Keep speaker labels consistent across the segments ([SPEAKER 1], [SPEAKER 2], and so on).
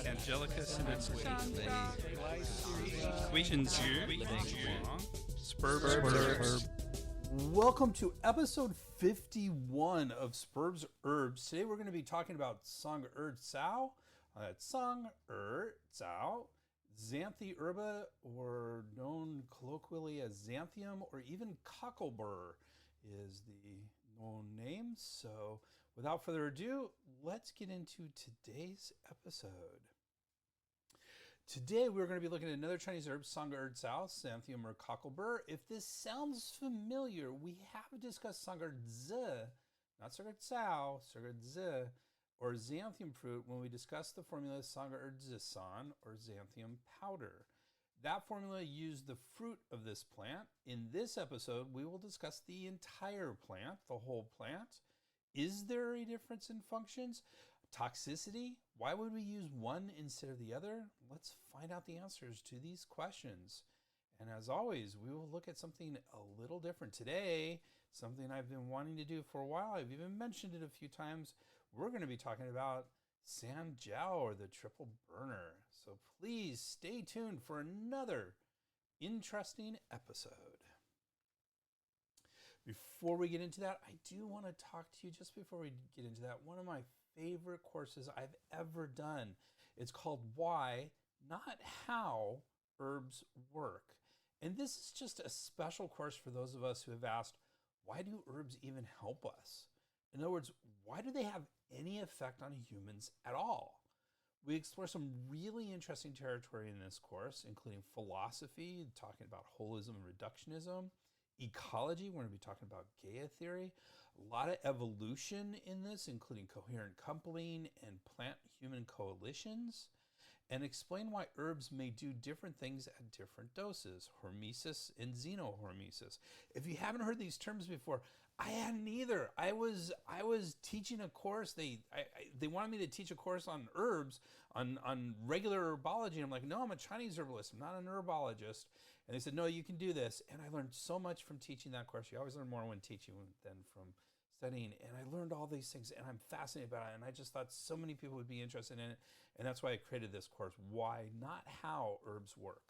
[SPEAKER 1] Angelicus and its Sperb.
[SPEAKER 2] Welcome to episode 51 of Sperb Herbs. Today we're going to be talking about Song Cao. That's Song Cao, Xanthium Herb, or known colloquially as Xanthium, or even cockleburr is the known name. So without further ado, let's get into today's episode. Today we're going to be looking at another Chinese herb, Song Cao, Xanthium or cockleburr. If this sounds familiar, we have discussed Song Zi, not Song Cao, Song Zi, or Xanthium fruit when we discussed the formula Song San or Xanthium powder. That formula used the fruit of this plant. In this episode, we will discuss the entire plant, the whole plant. Is there a difference in functions? Toxicity? Why would we use one instead of the other? Let's find out the answers to these questions. And as always, we will look at something a little different today, something I've been wanting to do for a while. I've even mentioned it a few times. We're going to be talking about jiao, or the triple burner. So please stay tuned for another interesting episode. Before we get into that, I do want to talk to you, just before we get into that, one of my favorite courses I've ever done. It's called Why, Not How Herbs Work. And this is just a special course for those of us who have asked, why do herbs even help us? In other words, why do they have any effect on humans at all? We explore some really interesting territory in this course, including philosophy, talking about holism and reductionism, ecology, we're going to be talking about Gaia theory, a lot of evolution in this, including coherent coupling and plant-human coalitions, and explain why herbs may do different things at different doses, hormesis and xenohormesis. If you haven't heard these terms before, I hadn't either. I was teaching a course. They wanted me to teach a course on herbs, on regular herbology. I'm like, no, I'm a Chinese herbalist. I'm not an herbologist. And they said, no, you can do this. And I learned so much from teaching that course. You always learn more when teaching than from studying. And I learned all these things, and I'm fascinated by it. And I just thought so many people would be interested in it. And that's why I created this course, Why, Not How Herbs Work.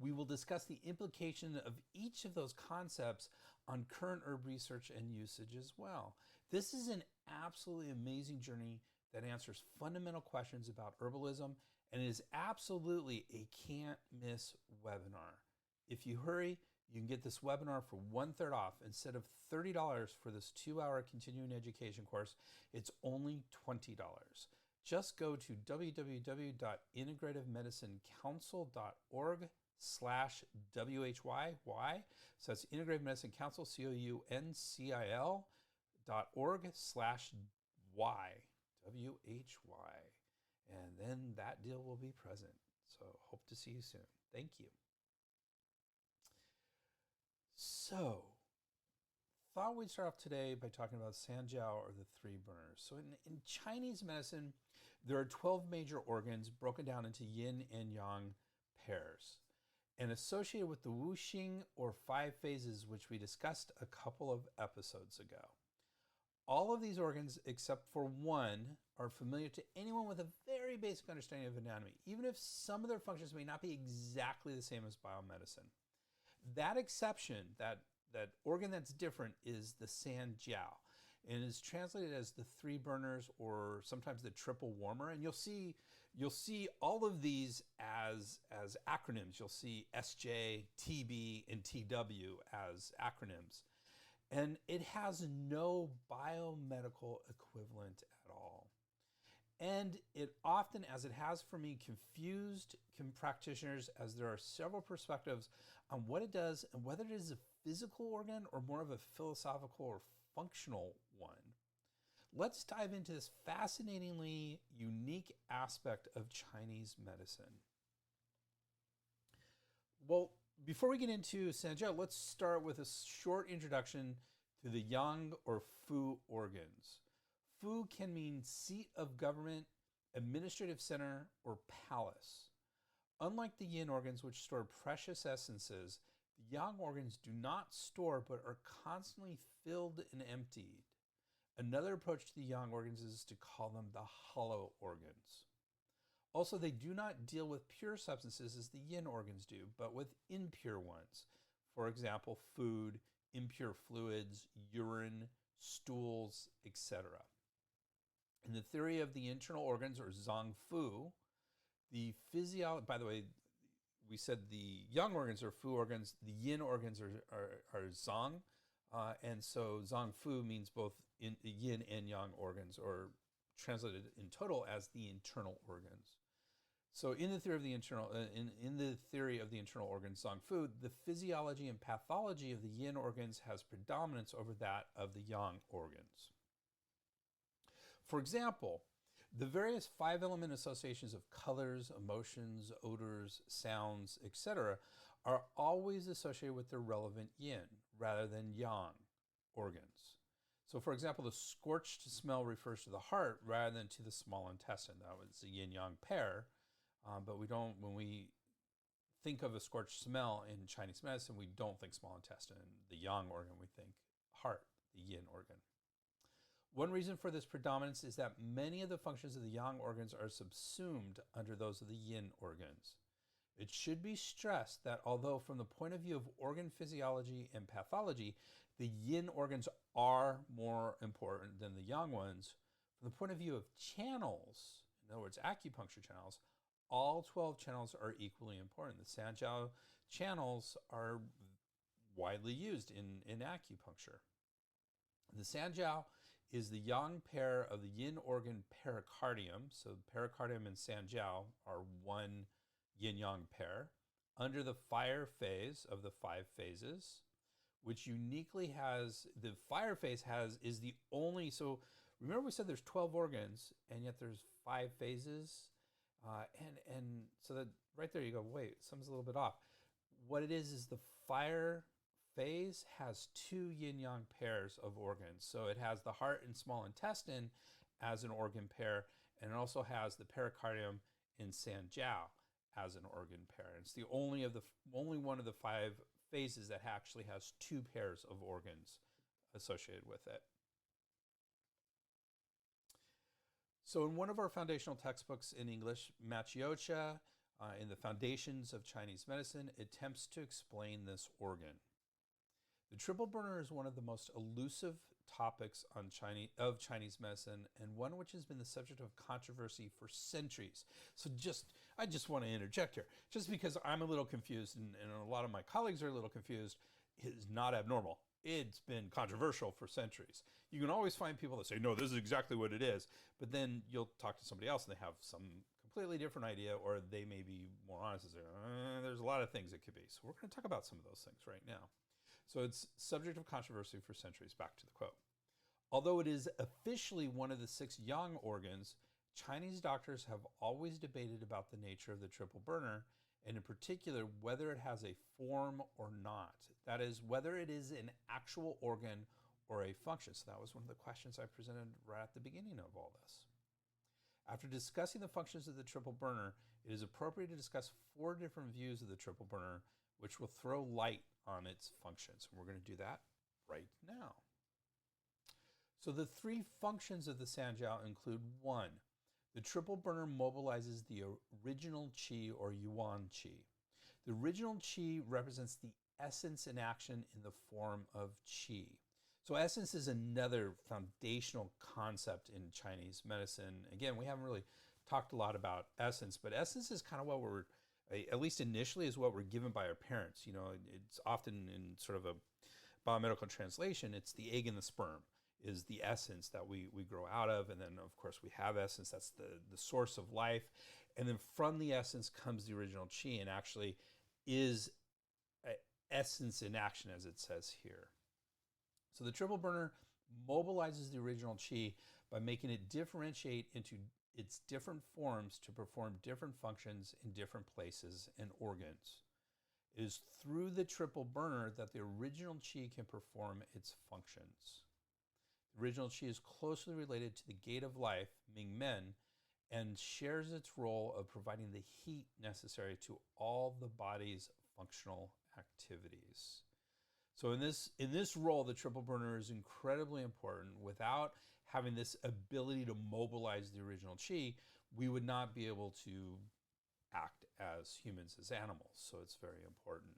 [SPEAKER 2] We will discuss the implication of each of those concepts on current herb research and usage as well. This is an absolutely amazing journey that answers fundamental questions about herbalism, and it is absolutely a can't miss webinar. If you hurry, you can get this webinar for 1/3 off. Instead of $30 for this 2-hour continuing education course, it's only $20. Just go to www.integrativemedicinecouncil.org/WHY. So that's Integrative Medicine Council, COUNCIL.org/WHY. And then that deal will be present. So hope to see you soon. Thank you. So, thought we'd start off today by talking about Sanjiao, or the three burners. So in Chinese medicine, there are 12 major organs broken down into yin and yang pairs, and associated with the wuxing, or 5 phases, which we discussed a couple of episodes ago. All of these organs, except for one, are familiar to anyone with a very basic understanding of anatomy, even if some of their functions may not be exactly the same as biomedicine. That exception, that organ that's different, is the Sanjiao, and is translated as the three burners, or sometimes the triple warmer. And you'll see all of these as acronyms. You'll see SJ, TB, and TW as acronyms. And it has no biomedical equivalent at all. And it often, as it has for me, confused practitioners, as there are several perspectives on what it does and whether it is a physical organ or more of a philosophical or functional one. Let's dive into this fascinatingly unique aspect of Chinese medicine. Well, before we get into Sanjiao, let's start with a short introduction to the yang or fu organs. Fu can mean seat of government, administrative center, or palace. Unlike the yin organs, which store precious essences, the yang organs do not store but are constantly filled and emptied. Another approach to the yang organs is to call them the hollow organs. Also, they do not deal with pure substances as the yin organs do, but with impure ones. For example, food, impure fluids, urine, stools, etc. In the theory of the internal organs, or zang fu, the physiology, by the way, we said the yang organs are fu organs, the yin organs are zang, and so zang fu means both yin and yang organs, or translated in total as the internal organs. So in the theory of the internal, in the theory of the internal organs, zang fu, the physiology and pathology of the yin organs has predominance over that of the yang organs. For example, the various 5-element associations of colors, emotions, odors, sounds, etc. are always associated with their relevant yin rather than yang organs. So for example, the scorched smell refers to the heart rather than to the small intestine. That was the yin-yang pair, but we don't, when we think of a scorched smell in Chinese medicine, we don't think small intestine, the yang organ, we think heart, the yin organ. One reason for this predominance is that many of the functions of the yang organs are subsumed under those of the yin organs. It should be stressed that although from the point of view of organ physiology and pathology, the yin organs are more important than the yang ones, from the point of view of channels, in other words, acupuncture channels, all 12 channels are equally important. The Sanjiao channels are widely used in acupuncture. The Sanjiao is the yang pair of the yin organ pericardium. So pericardium and Sanjiao are one yin-yang pair under the fire phase of the 5 phases, which uniquely has, the fire phase is the only, so remember we said there's 12 organs and yet there's 5 phases. And so that right there you go, wait, something's a little bit off. What it is the fire phase has 2 yin-yang pairs of organs. So it has the heart and small intestine as an organ pair, and it also has the pericardium and Sanjiao as an organ pair. And it's the only one of the 5 phases that actually has 2 pairs of organs associated with it. So in one of our foundational textbooks in English, Machiocha, in the Foundations of Chinese Medicine, attempts to explain this organ. The triple burner is one of the most elusive topics of Chinese medicine, and one which has been the subject of controversy for centuries. So I just want to interject here. Just because I'm a little confused and a lot of my colleagues are a little confused is not abnormal. It's been controversial for centuries. You can always find people that say, no, this is exactly what it is. But then you'll talk to somebody else and they have some completely different idea, or they may be more honest and say, there's a lot of things it could be. So we're going to talk about some of those things right now. So it's subject of controversy for centuries, back to the quote. Although it is officially one of the 6 yang organs, Chinese doctors have always debated about the nature of the triple burner, and in particular, whether it has a form or not. That is, whether it is an actual organ or a function. So that was one of the questions I presented right at the beginning of all this. After discussing the functions of the triple burner, it is appropriate to discuss 4 different views of the triple burner, which will throw light on its functions. And we're going to do that right now. So the 3 functions of the Sanjiao include 1, the triple burner mobilizes the original qi, or yuan qi. The original qi represents the essence in action in the form of qi. So essence is another foundational concept in Chinese medicine. Again, we haven't really talked a lot about essence, but essence is kind of what we're, at least initially, is what we're given by our parents. You know, it's often in sort of a biomedical translation, it's the egg and the sperm is the essence that we grow out of. And then, of course, we have essence. That's the source of life. And then from the essence comes the original qi, and actually is essence in action, as it says here. So the triple burner mobilizes the original qi by making it differentiate into its different forms to perform different functions in different places and organs. It is through the triple burner that the original qi can perform its functions. The original qi is closely related to the gate of life, Ming Men, and shares its role of providing the heat necessary to all the body's functional activities. So in this role, the triple burner is incredibly important. Without having this ability to mobilize the original qi, we would not be able to act as humans, as animals. So it's very important.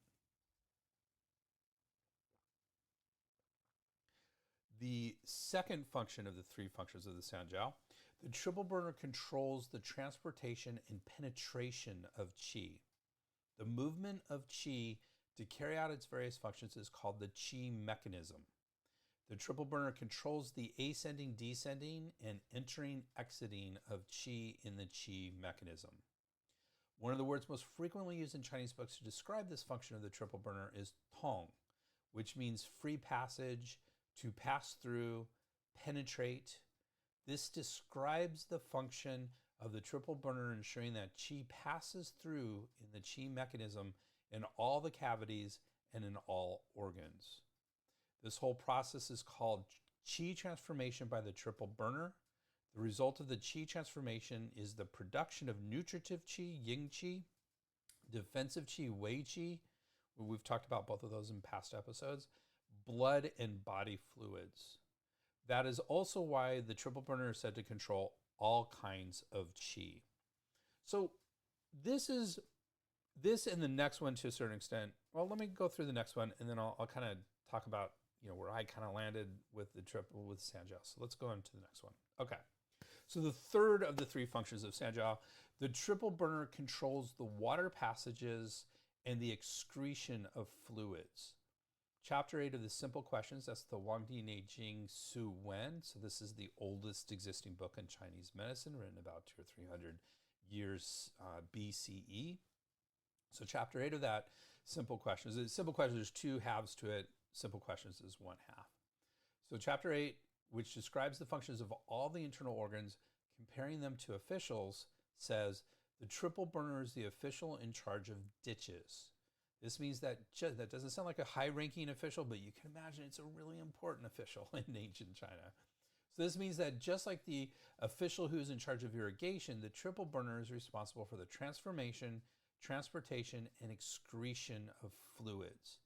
[SPEAKER 2] The second function of the three functions of the Sanjiao, the triple burner controls the transportation and penetration of qi. The movement of qi to carry out its various functions is called the qi mechanism. The triple burner controls the ascending, descending, and entering, exiting of qi in the qi mechanism. One of the words most frequently used in Chinese books to describe this function of the triple burner is tong, which means free passage, to pass through, penetrate. This describes the function of the triple burner, ensuring that qi passes through in the qi mechanism in all the cavities and in all organs. This whole process is called qi transformation by the triple burner. The result of the qi transformation is the production of nutritive qi, yin qi, defensive qi, wei qi. We've talked about both of those in past episodes. Blood and body fluids. That is also why the triple burner is said to control all kinds of qi. So this and the next one to a certain extent. Well, let me go through the next one, and then I'll kind of talk about where I kind of landed with the triple with Sanjiao. So let's go into the next one. Okay. So the third of the three functions of Sanjiao, the triple burner controls the water passages and the excretion of fluids. Chapter 8 of the Simple Questions, that's the Wangdi Neijing Su Wen. So this is the oldest existing book in Chinese medicine, written about 200 or 300 years BCE. So chapter 8 of that, Simple Questions. Simple Questions, there's two halves to it. Simple Questions is one half. So chapter 8, which describes the functions of all the internal organs, comparing them to officials, says the triple burner is the official in charge of ditches. This means that that doesn't sound like a high-ranking official, but you can imagine it's a really important official in ancient China. So this means that just like the official who is in charge of irrigation, the triple burner is responsible for the transformation, transportation, and excretion of fluids.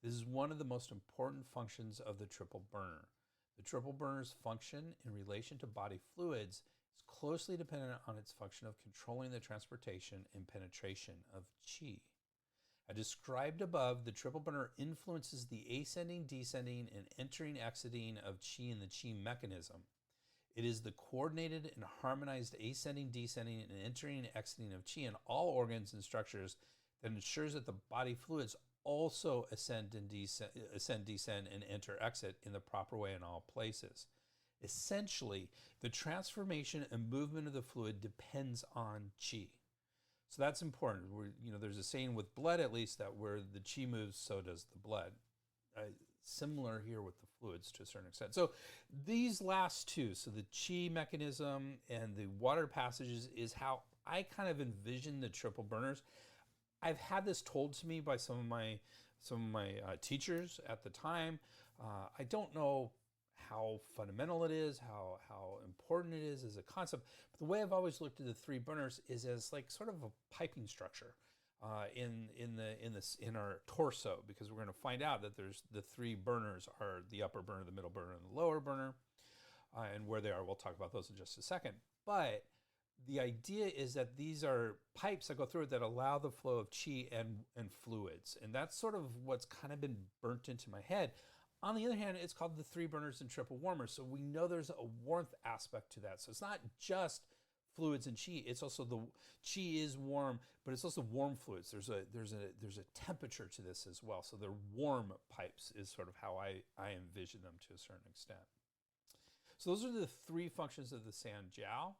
[SPEAKER 2] This is one of the most important functions of the triple burner. The triple burner's function in relation to body fluids is closely dependent on its function of controlling the transportation and penetration of qi. As described above, the triple burner influences the ascending, descending, and entering, exiting of qi in the qi mechanism. It is the coordinated and harmonized ascending, descending, and entering and exiting of qi in all organs and structures that ensures that the body fluids also ascend, descend, and enter, exit in the proper way in all places. Essentially, the transformation and movement of the fluid depends on qi. So that's important. There's a saying with blood, at least, that where the qi moves, so does the blood. Similar here with the fluids to a certain extent. So these last two, so the qi mechanism and the water passages, is how I kind of envision the triple burners. I've had this told to me by some of my teachers at the time. I don't know how fundamental it is, how important it is as a concept. But the way I've always looked at the three burners is as like sort of a piping structure in our torso, because we're going to find out that there's the three burners are the upper burner, the middle burner, and the lower burner, and where they are. We'll talk about those in just a second. But the idea is that these are pipes that go through it that allow the flow of qi and fluids. And that's sort of what's kind of been burnt into my head. On the other hand, it's called the three burners and triple warmers. So we know there's a warmth aspect to that. So it's not just fluids and qi. It's also the qi is warm, but it's also warm fluids. There's a temperature to this as well. So they're warm pipes is sort of how I envision them to a certain extent. So those are the three functions of the Sanjiao.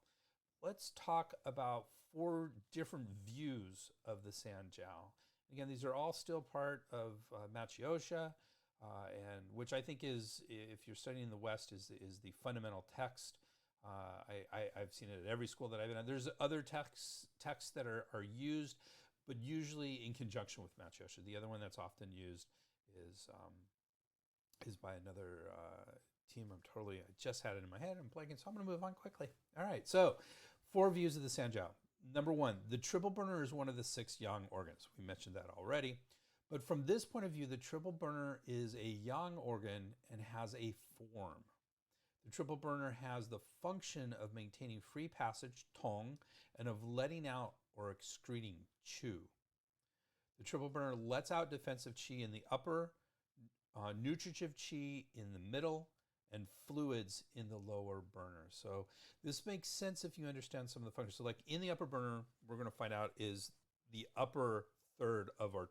[SPEAKER 2] Let's talk about four different views of the Sanjiao. Again, these are all still part of Machiosha, and which I think is, if you're studying in the West, is the fundamental text. I've seen it at every school that I've been at. There's other texts that are used, but usually in conjunction with Machiosha. The other one that's often used is by another team. I just had it in my head. I'm blanking, so I'm going to move on quickly. All right, so 4 views of the Sanjiao. Number 1, the triple burner is one of the 6 yang organs. We mentioned that already. But from this point of view, the triple burner is a yang organ and has a form. The triple burner has the function of maintaining free passage, tong, and of letting out or excreting, chu. The triple burner lets out defensive qi in the upper, nutritive qi in the middle, and fluids in the lower burner. So this makes sense if you understand some of the functions. So like in the upper burner, we're going to find out is the upper third of our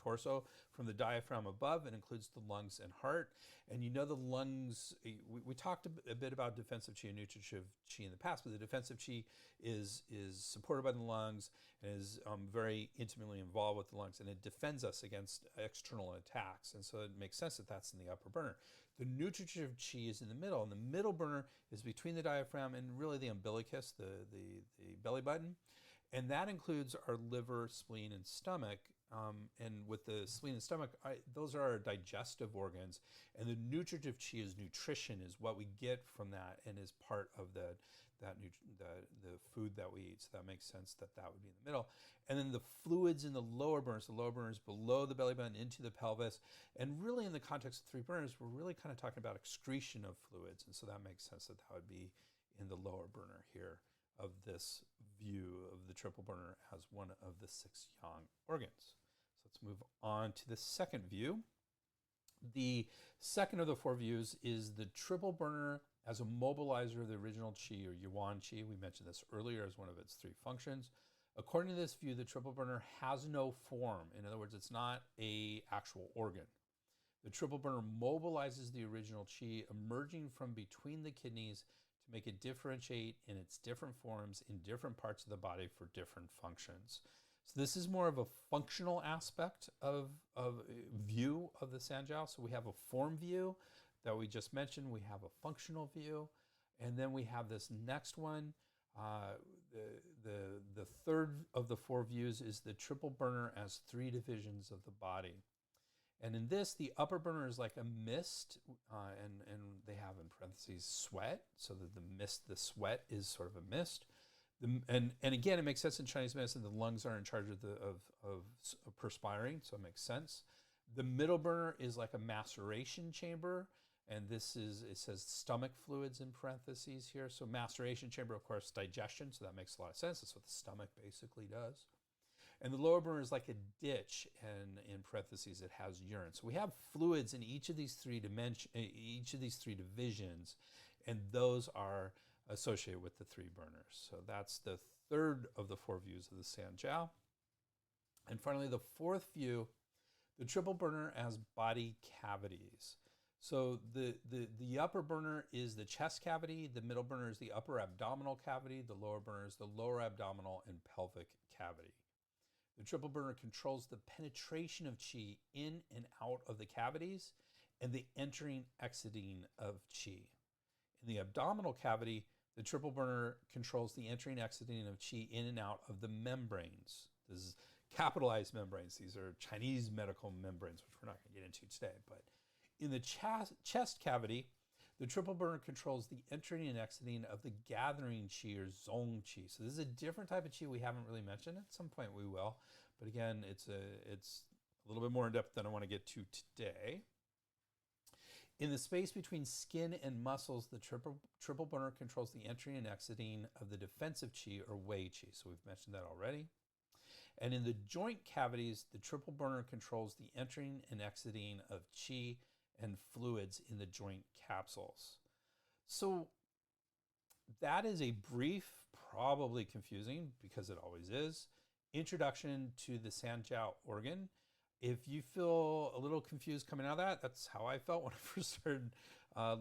[SPEAKER 2] torso from the diaphragm above. It includes the lungs and heart. And you know the lungs, we talked a bit about defensive qi and nutritive qi in the past, but the defensive qi is supported by the lungs and is very intimately involved with the lungs, and it defends us against external attacks. And so it makes sense that that's in the upper burner. The nutritive qi is in the middle, and the middle burner is between the diaphragm and really the umbilicus, the belly button. And that includes our liver, spleen, and stomach. And with the spleen and stomach, those are our digestive organs. And the nutritive qi is nutrition, is what we get from that, and is part of the food that we eat. So that makes sense that that would be in the middle. And then the fluids in the lower burners, the lower burners below the belly button into the pelvis. And really in the context of three burners, we're really kind of talking about excretion of fluids. And so that makes sense that that would be in the lower burner here of this view of the triple burner as one of the 6 yang organs. So let's move on to the second view. The second of the 4 views is the triple burner as a mobilizer of the original qi, or yuan qi. We mentioned this earlier as one of its 3 functions. According to this view, the triple burner has no form. In other words, it's not an actual organ. The triple burner mobilizes the original qi emerging from between the kidneys to make it differentiate in its different forms in different parts of the body for different functions. So this is more of a functional aspect of view of the Sanjiao. So we have a form view that we just mentioned. We have a functional view. And then we have this next one. The third of the 4 views is the triple burner as 3 divisions of the body. And in this, the upper burner is like a mist, and they have in parentheses sweat, so that the sweat is sort of a mist. And again, it makes sense in Chinese medicine. The lungs are in charge of perspiring, so it makes sense. The middle burner is like a maceration chamber, and this is, it says stomach fluids in parentheses here. So maceration chamber, of course, digestion, so that makes a lot of sense. That's what the stomach basically does. And the lower burner is like a ditch, and in parentheses it has urine. So we have fluids in each of these 3 divisions, and those are associated with the 3 burners. So that's the third of the 4 views of the Sanjiao. And finally, the 4th view, the triple burner as body cavities. So the upper burner is the chest cavity, the middle burner is the upper abdominal cavity, the lower burner is the lower abdominal and pelvic cavity. The triple burner controls the penetration of qi in and out of the cavities and the entering, exiting of qi. In the abdominal cavity, the triple burner controls the entering, exiting of qi in and out of the membranes. This is capitalized membranes. These are Chinese medical membranes, which we're not going to get into today. But in the chest cavity, the triple burner controls the entering and exiting of the gathering qi, or zong qi. So this is a different type of qi we haven't really mentioned. At some point we will. But again, it's a little bit more in depth than I want to get to today. In the space between skin and muscles, the triple burner controls the entering and exiting of the defensive qi, or wei qi. So we've mentioned that already. And in the joint cavities, the triple burner controls the entering and exiting of qi and fluids in the joint capsules. So that is a brief, probably confusing, because it always is, introduction to the Sanjiao organ. If you feel a little confused coming out of that, that's how I felt when I first started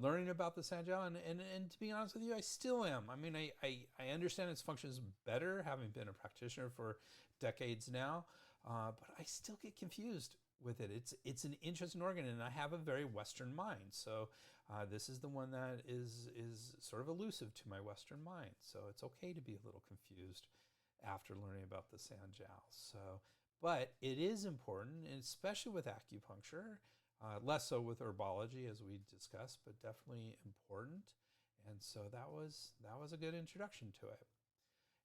[SPEAKER 2] learning about the Sanjiao. And to be honest with you, I still am. I mean, I understand its functions better, having been a practitioner for decades now, but I still get confused with it. It's an interesting organ, and I have a very Western mind. So this is the one that is sort of elusive to my Western mind. So it's okay to be a little confused after learning about the Sanjiao. So, but it is important, and especially with acupuncture, less so with herbology as we discussed, but definitely important. And so that was a good introduction to it.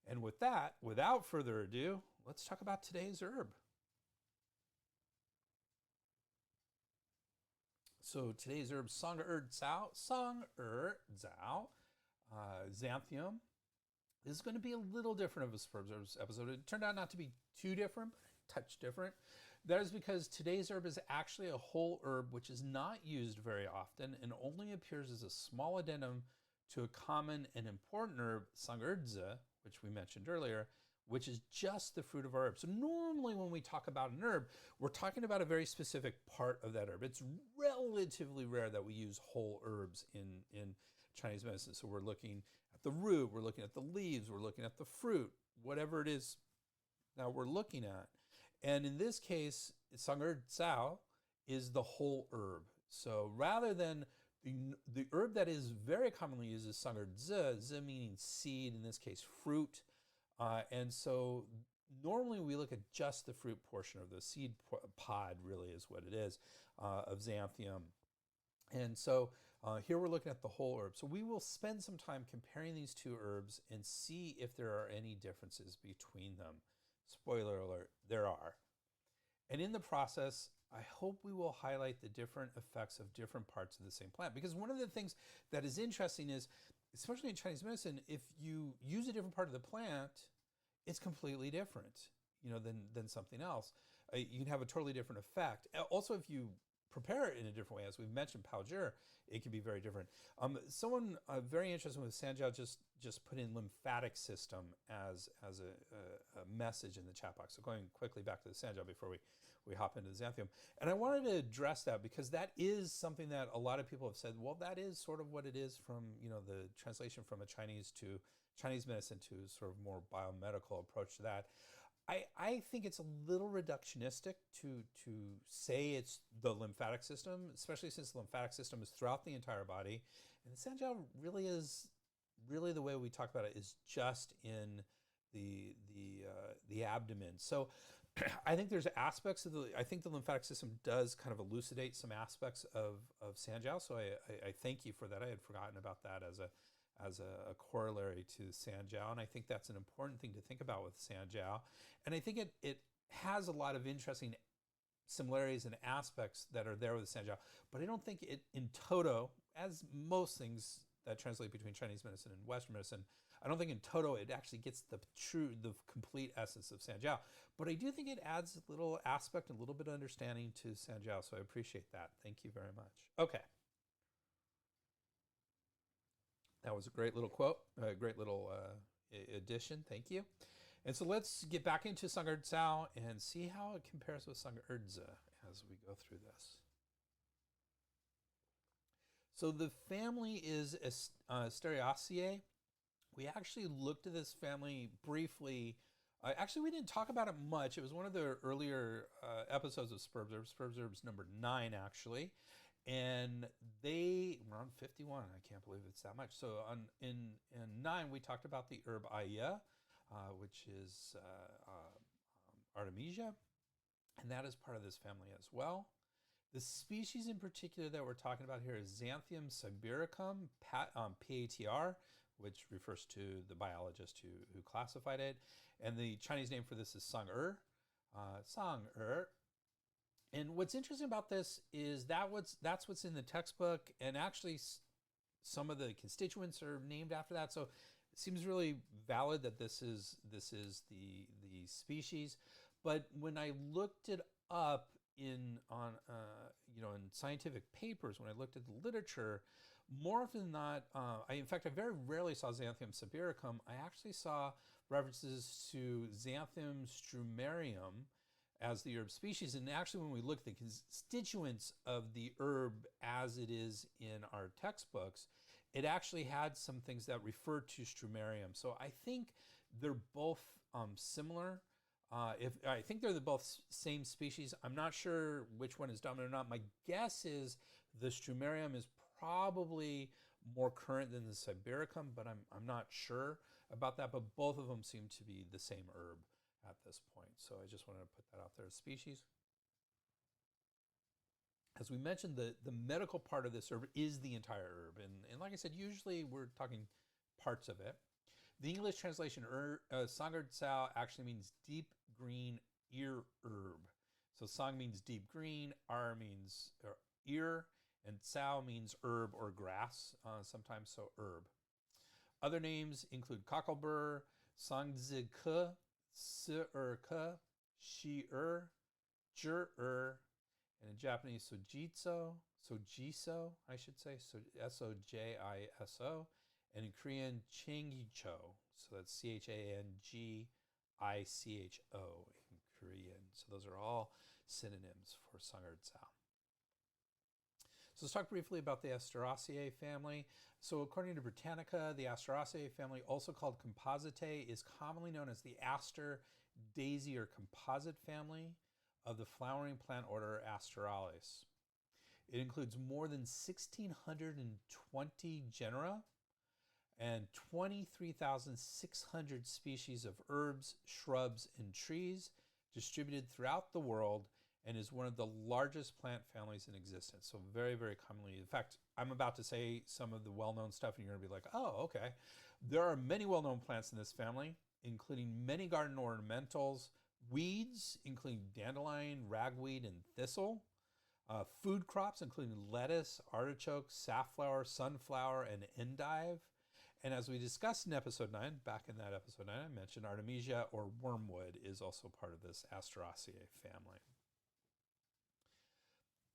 [SPEAKER 2] And with that, without further ado, let's talk about today's herb. So today's herb, Xanthium, Xanthium. This is going to be a little different of a Sperb Herbs episode. It turned out not to be too different, but a touch different. That is because today's herb is actually a whole herb which is not used very often and only appears as a small addendum to a common and important herb, Sangerdza, which we mentioned earlier, which is just the fruit of our herb. So normally when we talk about an herb, we're talking about a very specific part of that herb. It's relatively rare that we use whole herbs in Chinese medicine. So we're looking at the root, we're looking at the leaves, we're looking at the fruit, whatever it is that we're looking at. And in this case, Sangerdza is the whole herb. So rather than the herb that is very commonly used is Sangerdza, z meaning seed, in this case fruit. And so normally we look at just the fruit portion, or the seed pod really is what it is, of Xanthium. And so here we're looking at the whole herb. So we will spend some time comparing these two herbs and see if there are any differences between them. Spoiler alert, there are. And in the process, I hope we will highlight the different effects of different parts of the same plant. Because one of the things that is interesting is, especially in Chinese medicine, if you use a different part of the plant, it's completely different, than something else. You can have a totally different effect. Also, if you prepare it in a different way, as we've mentioned, Paojir, it can be very different. Someone very interested with Sanjiao just put in lymphatic system as a message in the chat box. So going quickly back to the Sanjiao before we hop into the Xanthium. And I wanted to address that because that is something that a lot of people have said, well, that is sort of what it is from, the translation from a Chinese medicine to sort of more biomedical approach to that. I think it's a little reductionistic to say it's the lymphatic system, especially since the lymphatic system is throughout the entire body. And the Sanjiao really the way we talk about it is just in the abdomen. So I think there's aspects of I think the lymphatic system does kind of elucidate some aspects of Sanjiao. So I thank you for that. I had forgotten about that as a corollary to Sanjiao. And I think that's an important thing to think about with Sanjiao. And I think it has a lot of interesting similarities and aspects that are there with Sanjiao. But I don't think it in toto, as most things that translate between Chinese medicine and Western medicine, I don't think in toto it actually gets the complete essence of Sanjiao. But I do think it adds a little aspect, a little bit of understanding to Sanjiao. So I appreciate that. Thank you very much. Okay. That was a great little quote, a great little addition. Thank you. And so let's get back into Sangerdza and see how it compares with Sangerdza as we go through this. So the family is Asteraceae. We actually looked at this family briefly. Actually, we didn't talk about it much. It was one of the earlier episodes of Sperb Herbs, Sperb Herbs number 9, actually. And we're on 51. I can't believe it's that much. So in 9, we talked about the herb Aya, which is Artemisia, and that is part of this family as well. The species in particular that we're talking about here is Xanthium sibiricum, PATR, which refers to the biologist who classified it. And the Chinese name for this is Sang'er. And what's interesting about this is that's what's in the textbook, and actually some of the constituents are named after that. So it seems really valid that this is the species. But when I looked it up in scientific papers, when I looked at the literature, more often than not, I very rarely saw Xanthium sibiricum. I actually saw references to Xanthium strumarium as the herb species. And actually, when we look at the constituents of the herb as it is in our textbooks, it actually had some things that refer to strumarium. So I think they're both similar. I think they're both same species. I'm not sure which one is dominant or not. My guess is the strumarium is probably more current than the sibiricum, but I'm not sure about that. But both of them seem to be the same herb at this point. So I just wanted to put that out there as species. As we mentioned, the medical part of this herb is the entire herb. And like I said, usually we're talking parts of it. The English translation, Sangerdza, actually means deep green ear herb. So sang means deep green, ar means ear, And cao means herb or grass, sometimes, so herb. Other names include cockleburr, sangzike, si-ke, shi-er, jir-er, and in Japanese, sojiso, I should say, so S-O-J-I-S-O, and in Korean, changgicho, so that's C-H-A-N-G-I-C-H-O in Korean. So those are all synonyms for sungerd cao. So let's talk briefly about the Asteraceae family. So according to Britannica, the Asteraceae family, also called Compositae, is commonly known as the aster, daisy, or composite family of the flowering plant order Asterales. It includes more than 1,620 genera and 23,600 species of herbs, shrubs, and trees distributed throughout the world, and is one of the largest plant families in existence. So very, very commonly. In fact, I'm about to say some of the well-known stuff, and you're going to be like, oh, okay. There are many well-known plants in this family, including many garden ornamentals, weeds, including dandelion, ragweed, and thistle, food crops, including lettuce, artichoke, safflower, sunflower, and endive. And as we discussed in episode 9, back in that episode 9, I mentioned Artemisia or wormwood is also part of this Asteraceae family.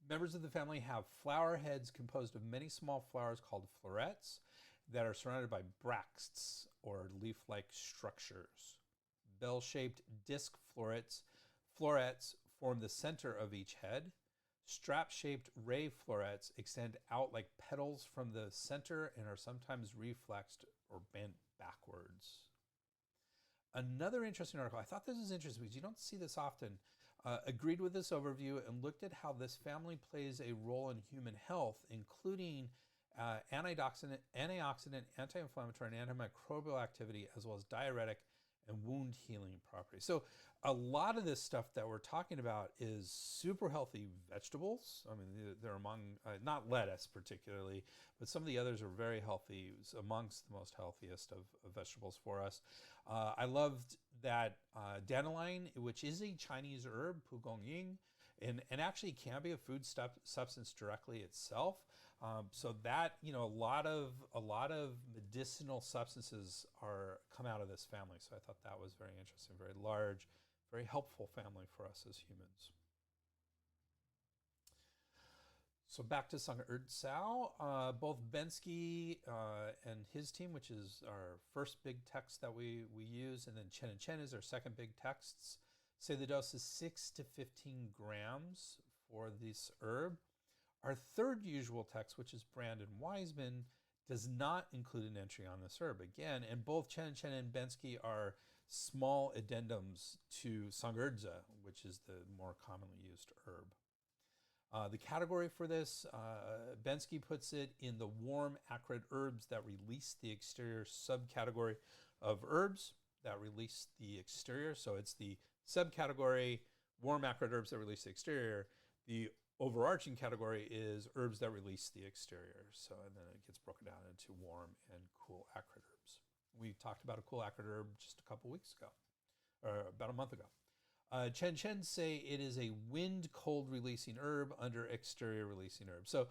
[SPEAKER 2] Members of the family have flower heads composed of many small flowers called florets that are surrounded by bracts or leaf-like structures. Bell-shaped disc florets form the center of each head. Strap-shaped ray florets extend out like petals from the center and are sometimes reflexed or bent backwards. Another interesting article, I thought this was interesting because you don't see this often, agreed with this overview and looked at how this family plays a role in human health, including antioxidant, anti-inflammatory, and antimicrobial activity, as well as diuretic and wound healing properties. So a lot of this stuff that we're talking about is super healthy vegetables. I mean, they're among, not lettuce particularly, but some of the others are very healthy, amongst the most healthiest of vegetables for us. I loved that dandelion, which is a Chinese herb, pugong ying, and actually can be a food substance directly itself. So that, you know, a lot of medicinal substances come out of this family. So I thought that was very interesting, very large, very helpful family for us as humans. So back to sungerd cao. Both Bensky and his team, which is our first big text that we use, and then Chen and Chen is our second big texts, say the dose is 6 to 15 grams for this herb. Our third usual text, which is Brandon Wiseman, does not include an entry on this herb. Again, and both Chen and Bensky are small addendums to sungerdza, which is the more commonly used herb. The category for this, Bensky puts it in the warm, acrid herbs that release the exterior subcategory of herbs that release the exterior. So it's the subcategory, warm, acrid herbs that release the exterior. The overarching category is herbs that release the exterior. So, and then it gets broken down into warm and cool, acrid herbs. We talked about a cool, acrid herb just a couple weeks ago, or about a month ago. Chen say it is a wind cold releasing herb under exterior releasing herb. So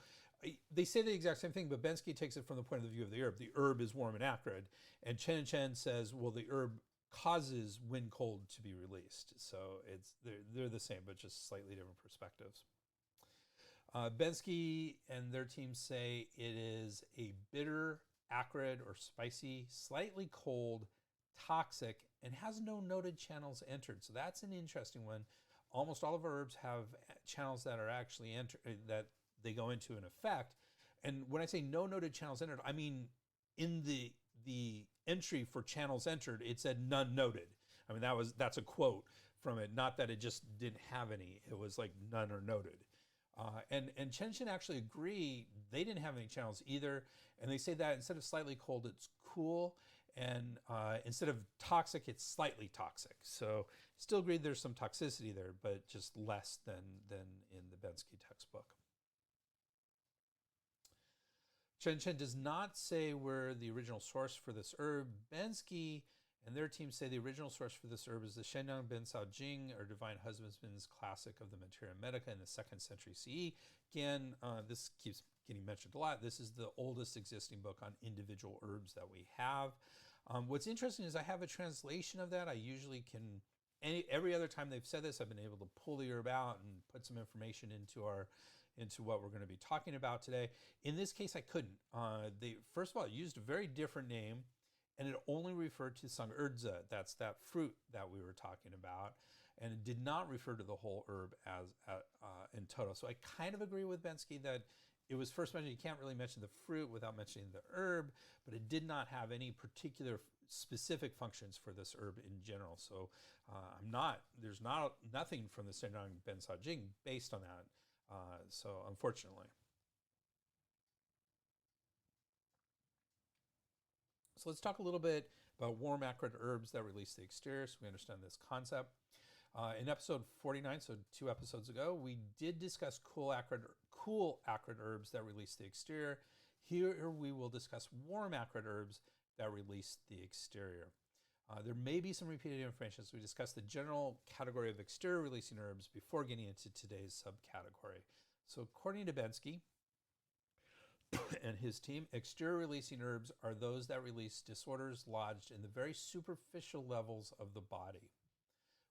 [SPEAKER 2] they say the exact same thing, but Bensky takes it from the point of view of the herb. The herb is warm and acrid, and Chen says, well, the herb causes wind cold to be released. So they're the same, but just slightly different perspectives. Bensky and their team say it is a bitter, acrid, or spicy, slightly cold, toxic, and has no noted channels entered. So that's an interesting one. Almost all of our herbs have channels that are actually that they go into an effect. And when I say no noted channels entered, I mean in the entry for channels entered, it said none noted. I mean, that's a quote from it, not that it just didn't have any. It was like none are noted. And Chen actually agree they didn't have any channels either. And they say that instead of slightly cold, it's cool. And instead of toxic, it's slightly toxic. So still agreed there's some toxicity there, but just less than in the Bensky textbook. Chen does not say where the original source for this herb. Bensky And their team say the original source for this herb is the Shenang Ben Sao Jing, or Divine Husbandman's classic of the Materia Medica in the 2nd century CE. Again, this keeps getting mentioned a lot. This is the oldest existing book on individual herbs that we have. What's interesting is I have a translation of that. I usually can, every other time they've said this, I've been able to pull the herb out and put some information into what we're going to be talking about today. In this case, I couldn't. They, first of all, used a very different name, and it only referred to Sang'erzi. That's that fruit that we were talking about, and it did not refer to the whole herb as in total. So I kind of agree with Bensky that it was first mentioned. You can't really mention the fruit without mentioning the herb, but it did not have any particular specific functions for this herb in general. So there's nothing from the Shenang Ben Sao Jing based on that. So unfortunately. So let's talk a little bit about warm acrid herbs that release the exterior so we understand this concept. In episode 49, so 2 episodes ago, we did discuss cool acrid herbs that release the exterior. Here we will discuss warm acrid herbs that release the exterior. There may be some repeated information, so we discussed the general category of exterior releasing herbs before getting into today's subcategory. So according to Bensky and his team, exterior releasing herbs are those that release disorders lodged in the very superficial levels of the body.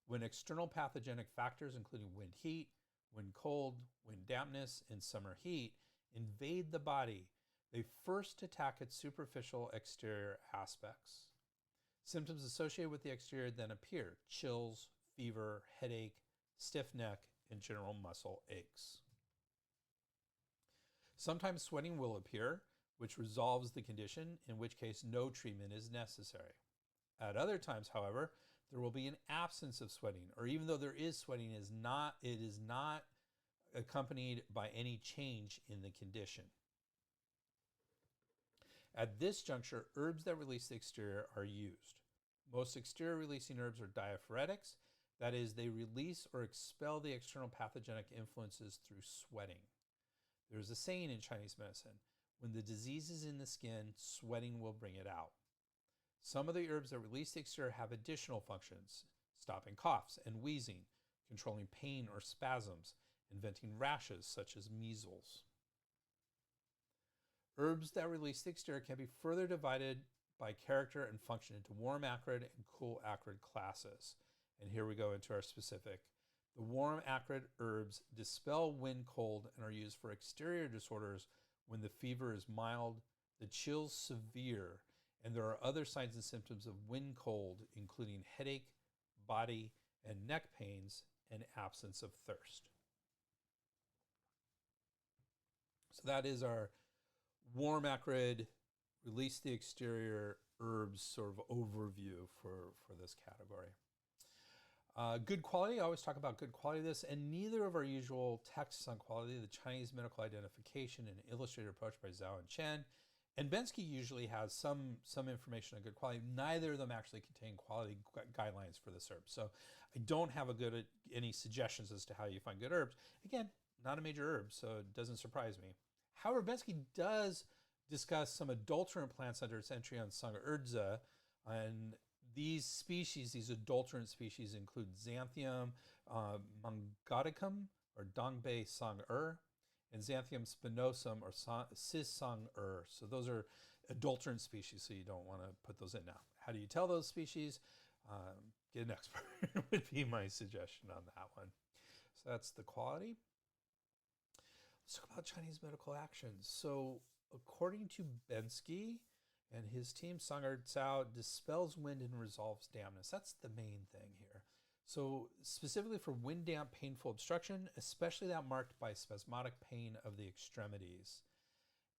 [SPEAKER 2] When external pathogenic factors, including wind heat, wind cold, wind dampness, and summer heat, invade the body, they first attack its superficial exterior aspects. Symptoms associated with the exterior then appear: chills, fever, headache, stiff neck, and general muscle aches. Sometimes sweating will appear, which resolves the condition, in which case no treatment is necessary. At other times, however, there will be an absence of sweating, or even though there is sweating, it is not accompanied by any change in the condition. At this juncture, herbs that release the exterior are used. Most exterior releasing herbs are diaphoretics, that is, they release or expel the external pathogenic influences through sweating. There is a saying in Chinese medicine: when the disease is in the skin, sweating will bring it out. Some of the herbs that release the exterior have additional functions: stopping coughs and wheezing, controlling pain or spasms, inventing rashes such as measles. Herbs that release the exterior can be further divided by character and function into warm acrid and cool acrid classes. And here we go into our specific. The warm acrid herbs dispel wind cold and are used for exterior disorders when the fever is mild, the chills severe, and there are other signs and symptoms of wind cold, including headache, body and neck pains, and absence of thirst. So that is our warm acrid, release the exterior herbs sort of overview for this category. Good quality, I always talk about good quality of this, and neither of our usual texts on quality, the Chinese Medical Identification and Illustrated Approach by Zhao and Chen, and Bensky usually has some information on good quality. Neither of them actually contain quality guidelines for this herb. So I don't have any suggestions as to how you find good herbs. Again, not a major herb, so it doesn't surprise me. However, Bensky does discuss some adulterant plants under its entry on Sang'erzi, and these species, these adulterant species, include Xanthium mangaticum, or Dongbei Sang'er, and Xanthium spinosum, or Cis Sang'er. So those are adulterant species, so you don't want to put those in. Now, how do you tell those species? Get an expert would be my suggestion on that one. So that's the quality. Let's talk about Chinese medical actions. So according to Bensky and his team, Sang'er Cao dispels wind and resolves dampness. That's the main thing here. So specifically for wind damp painful obstruction, especially that marked by spasmodic pain of the extremities.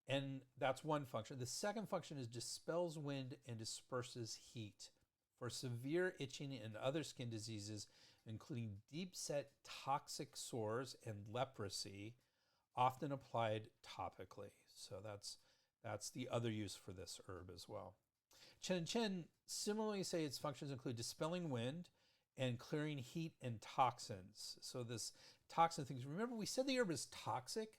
[SPEAKER 2] And that's one function. The second function is dispels wind and disperses heat. For severe itching and other skin diseases, including deep-set toxic sores and leprosy, often applied topically. So that's the other use for this herb as well. Chen and Chen similarly say its functions include dispelling wind and clearing heat and toxins. So this toxin things, remember we said the herb is toxic,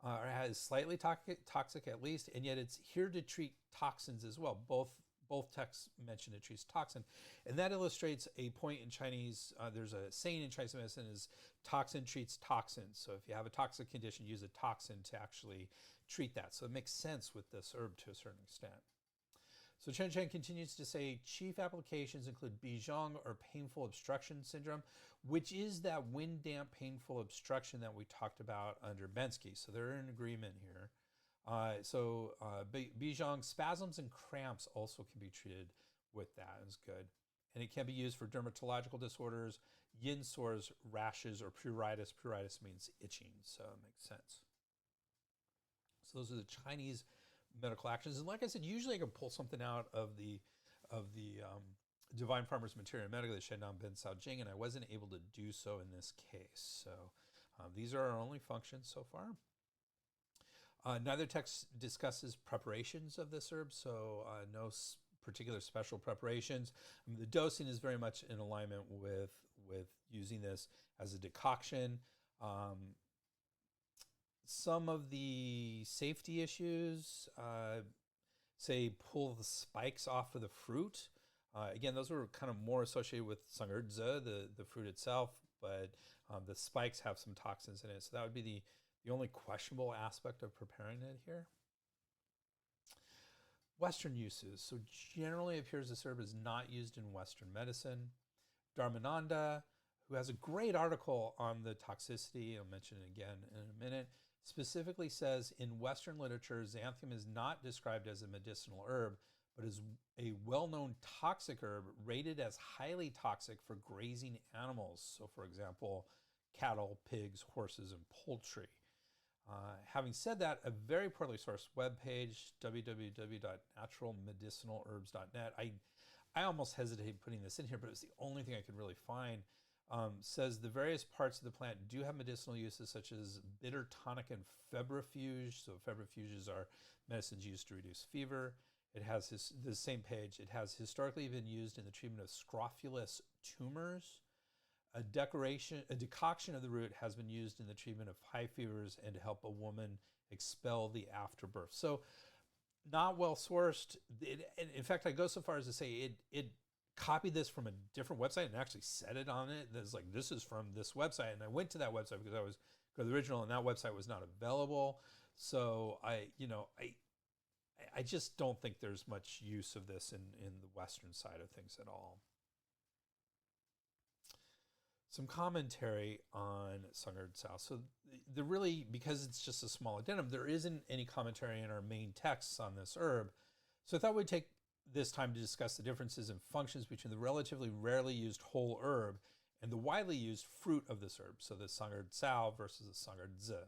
[SPEAKER 2] or has slightly toxic at least, and yet it's here to treat toxins as well, both both texts mention it treats toxin. And that illustrates a point in Chinese, there's a saying in Chinese medicine is toxin treats toxin. So if you have a toxic condition, use a toxin to actually treat that. So it makes sense with this herb to a certain extent. So Chen Chen continues to say, chief applications include Bijong or painful obstruction syndrome, which is that wind damp painful obstruction that we talked about under Bensky. So they're in agreement here. Bijong spasms and cramps also can be treated with that. It's good. And it can be used for dermatological disorders, yin sores, rashes, or pruritus. Pruritus means itching, so it makes sense. So those are the Chinese medical actions. And like I said, usually I can pull something out of the Divine Farmers Materia Medica, the Shendan Ben Sao Jing, and I wasn't able to do so in this case. So these are our only functions so far. Neither text discusses preparations of this herb, so no particular special preparations. The dosing is very much in alignment with using this as a decoction. Some of the safety issues, say pull the spikes off of the fruit. Again, those were kind of more associated with Sang'erzi, the fruit itself, but the spikes have some toxins in it. So that would be the only questionable aspect of preparing it here. Western uses. So generally it appears this herb is not used in Western medicine. Dharmananda, who has a great article on the toxicity, I'll mention it again in a minute, specifically says in Western literature, xanthium is not described as a medicinal herb, but is a well-known toxic herb rated as highly toxic for grazing animals. So for example, cattle, pigs, horses, and poultry. Having said that, a very poorly sourced webpage, www.naturalmedicinalherbs.net, I almost hesitated putting this in here, but it was the only thing I could really find, says the various parts of the plant do have medicinal uses such as bitter tonic and febrifuge. So febrifuges are medicines used to reduce fever. It has the same page. It has historically been used in the treatment of scrofulous tumors. A decoction of the root has been used in the treatment of high fevers and to help a woman expel the afterbirth. So not well sourced. In fact, I go so far as to say it copied this from a different website and actually said it on it. It's like, this is from this website. And I went to that website because I was the original, and that website was not available. So I just don't think there's much use of this in the Western side of things at all. Some commentary on Sang'erzi. So the really, because it's just a small addendum, there isn't any commentary in our main texts on this herb. So I thought we'd take this time to discuss the differences in functions between the relatively rarely used whole herb and the widely used fruit of this herb. So the Sang'erzi versus the Sang'erzi.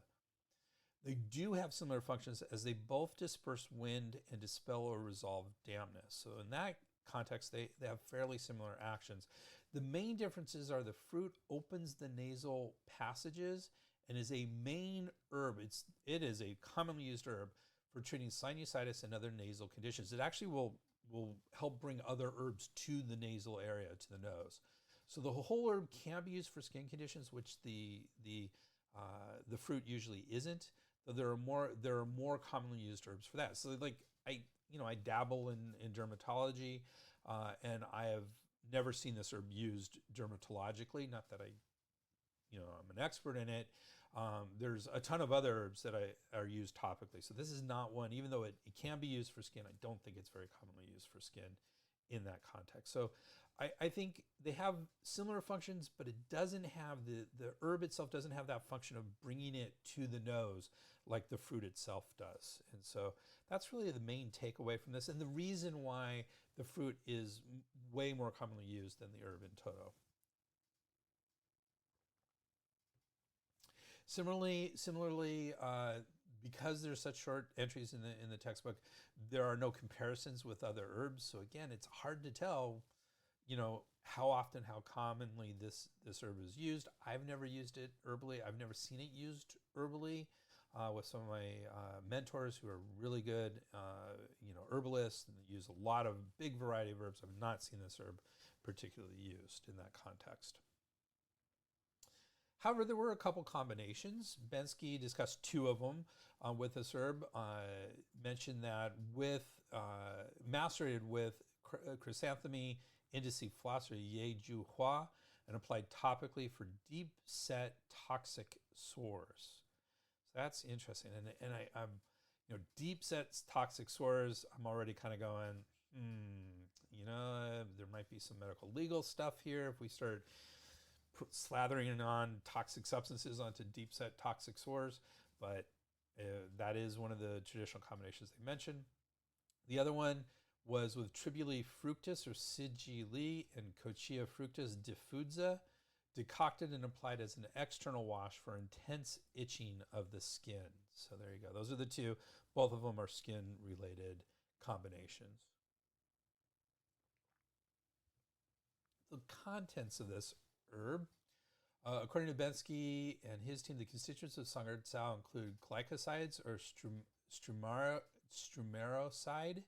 [SPEAKER 2] They do have similar functions as they both disperse wind and dispel or resolve dampness. So in that context, they have fairly similar actions. The main differences are the fruit opens the nasal passages and is a main herb. It is a commonly used herb for treating sinusitis and other nasal conditions. It actually will help bring other herbs to the nasal area, to the nose. So the whole herb can be used for skin conditions, which the fruit usually isn't. Though there are more commonly used herbs for that. So like I dabble in dermatology, and I have never seen this herb used dermatologically. Not that I'm an expert in it. There's a ton of other herbs that are used topically. So this is not one, even though it can be used for skin. I don't think it's very commonly used for skin in that context. So I think they have similar functions, but it doesn't have the herb itself doesn't have that function of bringing it to the nose like the fruit itself does. And so that's really the main takeaway from this, and the reason why the fruit is way more commonly used than the herb in toto. Similarly, because there's such short entries in the textbook, there are no comparisons with other herbs. So again, it's hard to tell, how often, how commonly this herb is used. I've never used it herbally. I've never seen it used herbally with some of my mentors who are really good, herbalists and use a lot of big variety of herbs. I've not seen this herb particularly used in that context. However, there were a couple combinations. Bensky discussed two of them with this herb. Mentioned that with macerated with Chrysanthemi indiciflossa, or Ye-Ju-Hua, and applied topically for deep-set toxic sores. So that's interesting. And I'm, deep-set toxic sores, I'm already kind of going, there might be some medical legal stuff here if we start slathering on toxic substances onto deep-set toxic sores, but that is one of the traditional combinations they mentioned. The other one was with Tribuli fructus, or Sigili, and Cochia fructus diffusa, decocted and applied as an external wash for intense itching of the skin. So there you go. Those are the two. Both of them are skin-related combinations. The contents of this herb. According to Bensky and his team, the constituents of Sangartsao include glycosides, or strumeroside,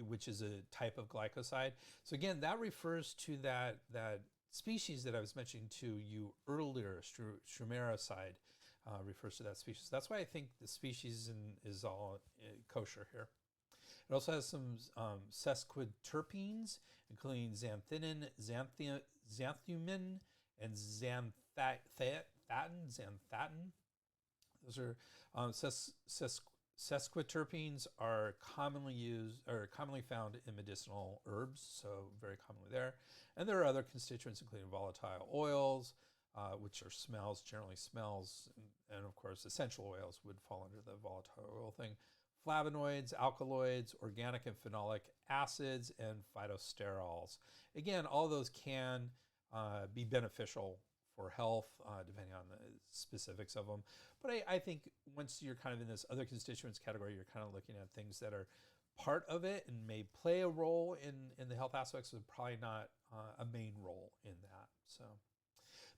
[SPEAKER 2] which is a type of glycoside. So again, that refers to that species that I was mentioning to you earlier. Strumeroside refers to that species. That's why I think the species is all kosher here. It also has some sesquiterpenes, including xanthinin, xanthumin, and xanthatin. Those are sesquiterpenes are commonly found in medicinal herbs, so very commonly there. And there are other constituents, including volatile oils, which are generally smells, and of course essential oils would fall under the volatile oil thing. Flavonoids, alkaloids, organic and phenolic acids, and phytosterols. Again, all those can be beneficial for health, depending on the specifics of them. But I think once you're kind of in this other constituents category, you're kind of looking at things that are part of it and may play a role in the health aspects, but probably not a main role in that. So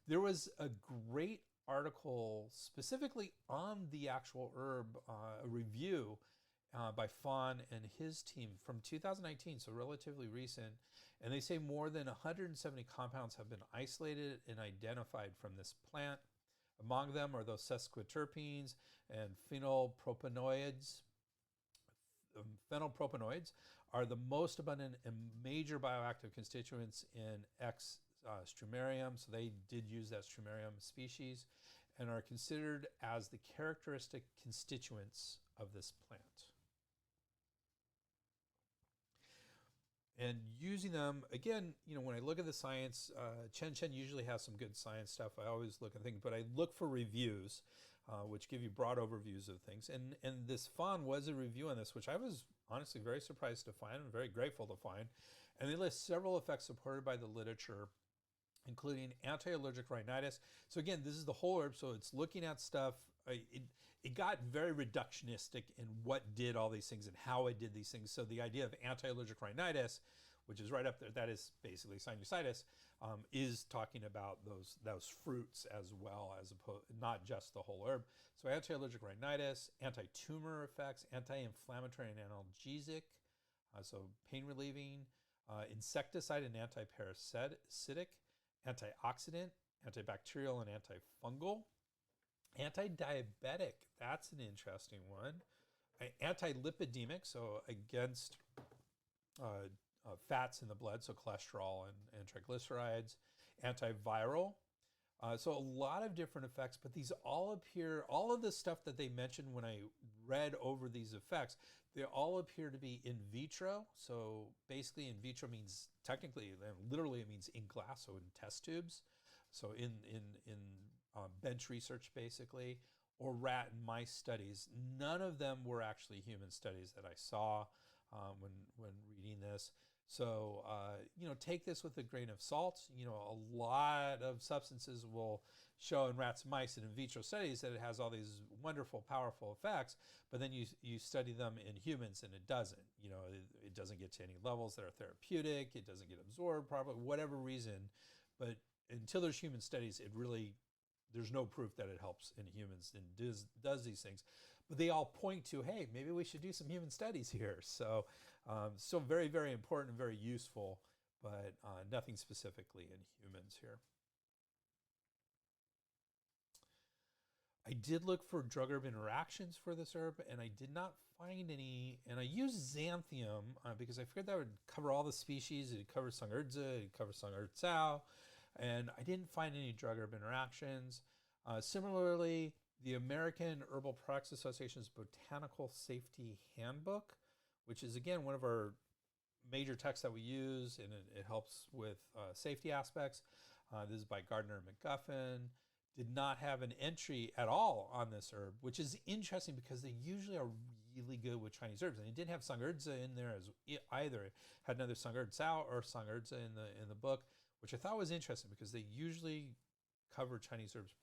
[SPEAKER 2] there was a great article specifically on the actual herb, a review by Fawn and his team from 2019, so relatively recent. And they say more than 170 compounds have been isolated and identified from this plant. Among them are those sesquiterpenes and phenylpropanoids. Phenylpropanoids are the most abundant and major bioactive constituents in X. Strumarium, so they did use that Strumarium species, and are considered as the characteristic constituents of this plant. And using them, again, when I look at the science, Chen usually has some good science stuff. I always look at things, but I look for reviews, which give you broad overviews of things. And this Fawn was a review on this, which I was honestly very surprised to find and very grateful to find. And they list several effects supported by the literature, including anti-allergic rhinitis. So again, this is the whole herb, so it's looking at stuff. It got very reductionistic in what did all these things and how it did these things. So the idea of anti-allergic rhinitis, which is right up there, that is basically sinusitis, is talking about those fruits as well, as opposed, not just the whole herb. So anti-allergic rhinitis, anti-tumor effects, anti-inflammatory and analgesic, so pain relieving, insecticide and anti-parasitic, antioxidant, antibacterial and antifungal, anti-diabetic, that's an interesting one, anti-lipidemic, so against fats in the blood, so cholesterol and triglycerides, antiviral, so a lot of different effects, but these all appear, all of the stuff that they mentioned when I read over these effects, they all appear to be in vitro. So basically in vitro means technically, literally it means in glass, so in test tubes. So in bench research basically, or rat and mice studies. None of them were actually human studies that I saw when reading this. So, take this with a grain of salt. A lot of substances will show in rats and mice and in vitro studies that it has all these wonderful, powerful effects, but then you study them in humans and it doesn't. It doesn't get to any levels that are therapeutic. It doesn't get absorbed properly, whatever reason. But until there's human studies, there's no proof that it helps in humans and does these things. But they all point to, hey, maybe we should do some human studies here. So still very, very important and very useful, but nothing specifically in humans here. I did look for drug-herb interactions for this herb, and I did not find any. And I used xanthium because I figured that would cover all the species. It covers Sangerdza, it covers Sangerdtsao, and I didn't find any drug-herb interactions. Similarly, the American Herbal Products Association's Botanical Safety Handbook, which is, again, one of our major texts that we use, and it helps with safety aspects. This is by Gardner and McGuffin. Did not have an entry at all on this herb, which is interesting because they usually are really good with Chinese herbs. And it didn't have Sangerdza in there as either. It had another Sangerdtsao or Sangerdza in the book, which I thought was interesting because they usually cover Chinese herbs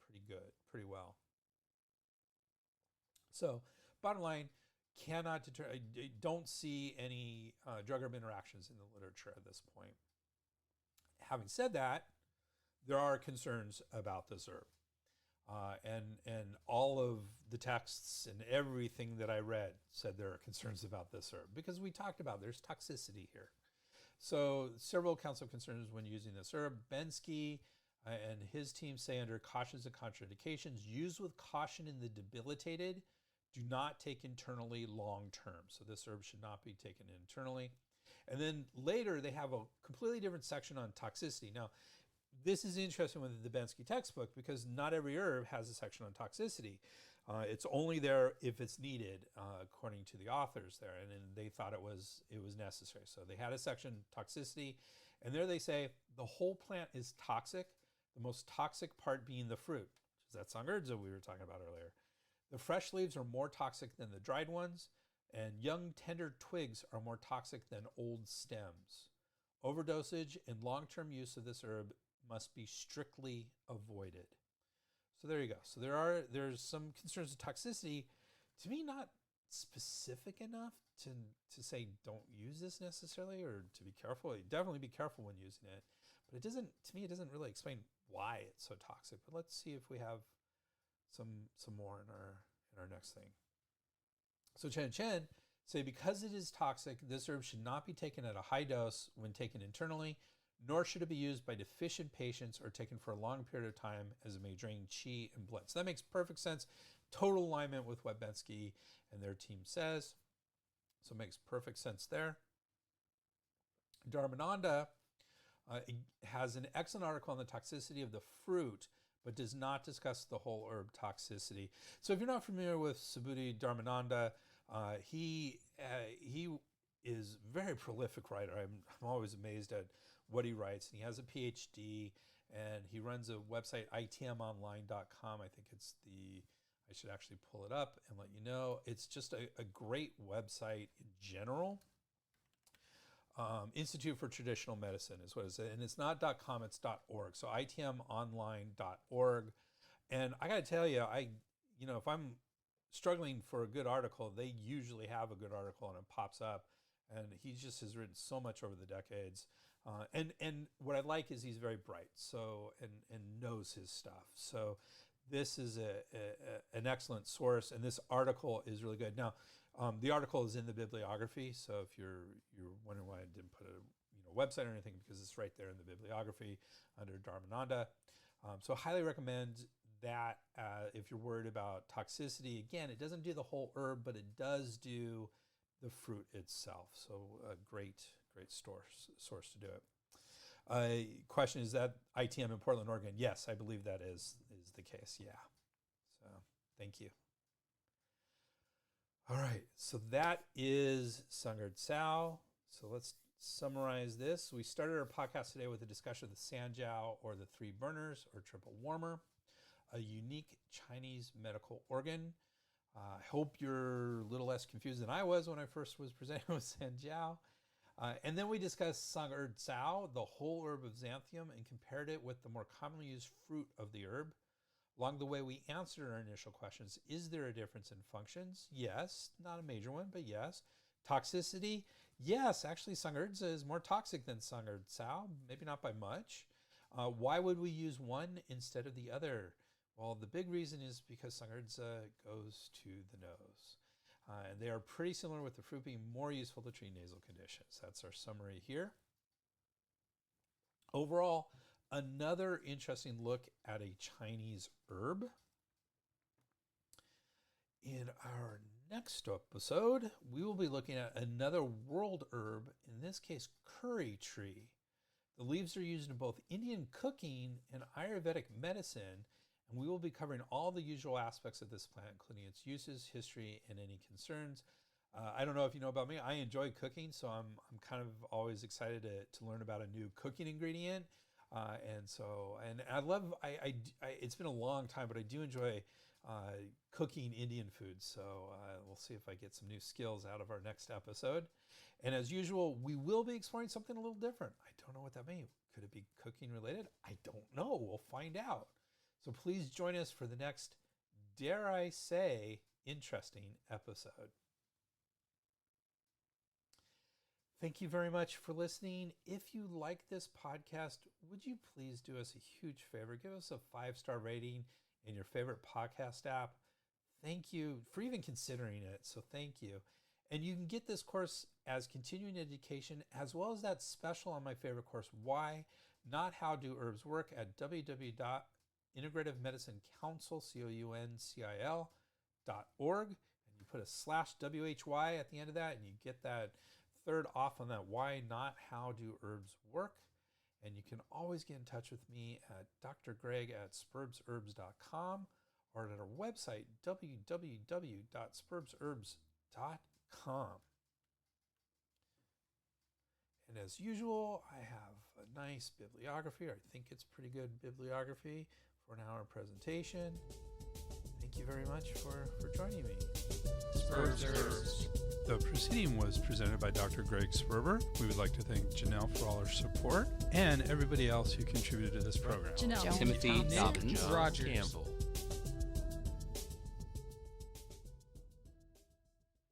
[SPEAKER 2] pretty well. So, bottom line, don't see any drug-herb interactions in the literature at this point. Having said that, there are concerns about this herb. And all of the texts and everything that I read said there are concerns about this herb because we talked about there's toxicity here. So several counts of concerns when using this herb. Bensky and his team say under cautions and contraindications, use with caution in the debilitated, do not take internally long term. So this herb should not be taken internally. And then later they have a completely different section on toxicity. Now, this is interesting with the Bensky textbook because not every herb has a section on toxicity. It's only there if it's needed, according to the authors there, and they thought it was necessary. So they had a section toxicity, and there they say the whole plant is toxic, the most toxic part being the fruit, which is that Sangerdza we were talking about earlier. The fresh leaves are more toxic than the dried ones, and young tender twigs are more toxic than old stems. Overdosage and long-term use of this herb must be strictly avoided. So there you go. So there's some concerns of toxicity, to me not specific enough to say don't use this necessarily or to be careful. Definitely be careful when using it, but it doesn't really explain why it's so toxic. But let's see if we have some more in our next thing. So Chen say because it is toxic, this herb should not be taken at a high dose when taken internally, nor should it be used by deficient patients or taken for a long period of time as it may drain qi and blood. So that makes perfect sense. Total alignment with what Bensky and their team says. So it makes perfect sense there. Dharmananda has an excellent article on the toxicity of the fruit, but does not discuss the whole herb toxicity. So if you're not familiar with Subhuti Dharmananda, he is a very prolific writer. I'm always amazed at what he writes. And he has a PhD, and he runs a website, itmonline.com. I think I should actually pull it up and let you know. It's just a great website in general. Institute for Traditional Medicine is what it is. And it's not .com, it's .org. So itmonline.org. And I got to tell you, if I'm struggling for a good article, they usually have a good article and it pops up. And he just has written so much over the decades. And what I like is he's very bright, so and knows his stuff. So this is an excellent source, and this article is really good. Now, the article is in the bibliography, so if you're wondering why I didn't put a website or anything, because it's right there in the bibliography under Dharmananda. So highly recommend that if you're worried about toxicity. Again, it doesn't do the whole herb, but it does do the fruit itself. So a great source to do it. Question, is that ITM in Portland, Oregon? Yes, I believe that is the case. Yeah. So thank you. All right. So that is Sangerdtsao. So let's summarize this. We started our podcast today with a discussion of the Sanjiao, or the three burners, or triple warmer, a unique Chinese medical organ. I hope you're a little less confused than I was when I first was presenting with Sanjiao. And then we discussed Sangerdtsao, the whole herb of Xanthium, and compared it with the more commonly used fruit of the herb. Along the way, we answered our initial questions. Is there a difference in functions? Yes. Not a major one, but yes. Toxicity? Yes. Actually, Sangerdza is more toxic than Sangerdtsao, maybe not by much. Why would we use one instead of the other? Well, the big reason is because Sangerdza goes to the nose. And they are pretty similar, with the fruit being more useful to treat nasal conditions. That's our summary here. Overall, another interesting look at a Chinese herb. In our next episode, we will be looking at another world herb, in this case, curry tree. The leaves are used in both Indian cooking and Ayurvedic medicine, and we will be covering all the usual aspects of this plant, including its uses, history, and any concerns. I don't know if you know about me. I enjoy cooking, so I'm kind of always excited to learn about a new cooking ingredient. And I love, it's been a long time, but I do enjoy cooking Indian food. So we'll see if I get some new skills out of our next episode. And as usual, we will be exploring something a little different. I don't know what that means. Could it be cooking related? I don't know. We'll find out. So please join us for the next, dare I say, interesting episode. Thank you very much for listening. If you like this podcast, would you please do us a huge favor? Give us a 5-star rating in your favorite podcast app. Thank you for even considering it. So thank you. And you can get this course as continuing education, as well as that special on my favorite course, Why Not How Do Herbs Work, at www.integrativemedicinecouncil, COUNCIL.org. And you put a /WHY at the end of that, and you get that third off on that Why Not How Do Herbs Work. And you can always get in touch with me at drgreg@spurbsherbs.com or at our website, www.spurbsherbs.com. And as usual, I have a nice bibliography. I think it's pretty good bibliography for an hour presentation. Thank you very much for joining me.
[SPEAKER 1] Spurbs Herbs.
[SPEAKER 2] The proceeding was presented by Dr. Greg Sperber. We would like to thank Janelle for all her support and everybody else who contributed to this program.
[SPEAKER 3] Janelle.
[SPEAKER 1] Timothy
[SPEAKER 3] Nick
[SPEAKER 1] Dobbins,
[SPEAKER 3] Rogers,
[SPEAKER 1] Campbell,